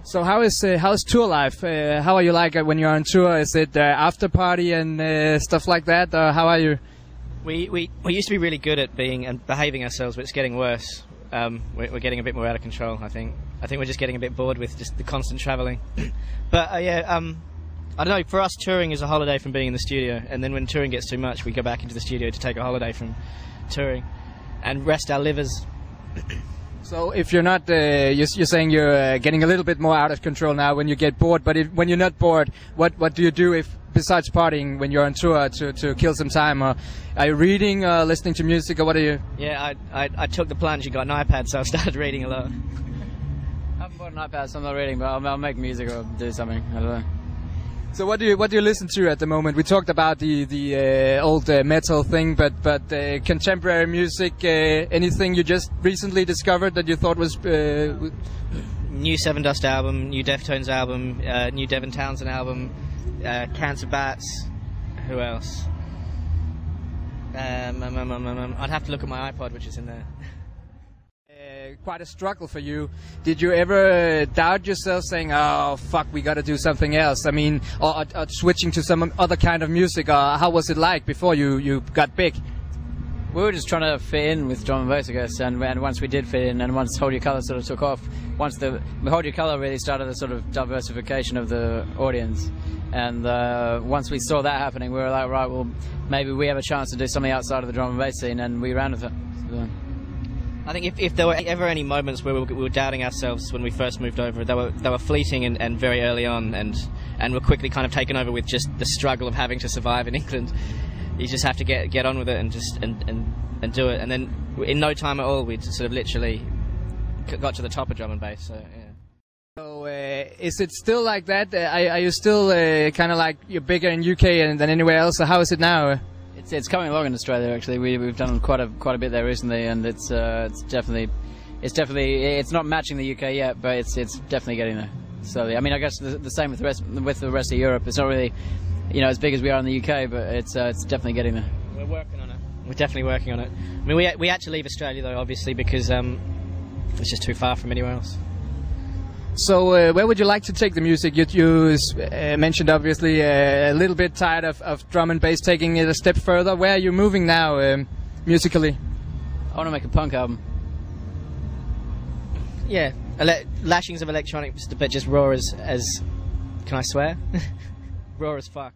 So how's tour life? How are you like when you're on tour? Is it after party and stuff like that? Or how are you? We used to be really good at being and behaving ourselves, but it's getting worse. We're getting a bit more out of control. I think we're just getting a bit bored with just the constant travelling. But yeah, I don't know. For us, touring is a holiday from being in the studio, and then when touring gets too much, we go back into the studio to take a holiday from touring and rest our livers. So if you're not, you're saying you're getting a little bit more out of control now when you get bored. But when you're not bored, what do you do if besides partying when you're on tour to kill some time? Or are you reading, listening to music, or what are you? Yeah, I took the plunge and got an iPad, so I started reading a lot. I haven't bought an iPad, so I'm not reading, but I'll make music or do something. I don't know. So what do you listen to at the moment? We talked about the old metal thing, but contemporary music. Anything you just recently discovered that you thought was New Seven Dust album, new Deftones album, new Devin Townsend album, Cancer Bats. Who else? I'd have to look at my iPod, which is in there. Quite a struggle for you. Did you ever doubt yourself, saying, "Oh fuck, we got to do something else"? I mean, or switching to some other kind of music? Or how was it like before you got big? We were just trying to fit in with drum and bass, I guess, and once we did fit in, and once Hold Your Colour sort of took off, once the Hold Your Colour really started the sort of diversification of the audience, and once we saw that happening, we were like, right, well, maybe we have a chance to do something outside of the drum and bass scene, and we ran with it. So. I think if there were ever any moments where we were doubting ourselves when we first moved over, they were fleeting and very early on, and were quickly kind of taken over with just the struggle of having to survive in England. You just have to get on with it and just and do it, and then in no time at all we sort of literally got to the top of drum and bass. So yeah. So is it still like that? Are you still kind of like you're bigger in UK than anywhere else? Or how is it now? It's coming along in Australia actually. We've done quite a bit there recently, and it's definitely not matching the UK yet, but it's definitely getting there slowly. I mean, I guess the same with the rest of Europe. It's not really, as big as we are in the UK, but it's definitely getting there. We're working on it. We're definitely working on it. I mean, we had to leave Australia though, obviously, because it's just too far from anywhere else. So where would you like to take the music? You mentioned obviously a little bit tired of drum and bass, taking it a step further. Where are you moving now musically? I want to make a punk album. Yeah, lashings of electronic, but just raw as can I swear? Raw as fuck.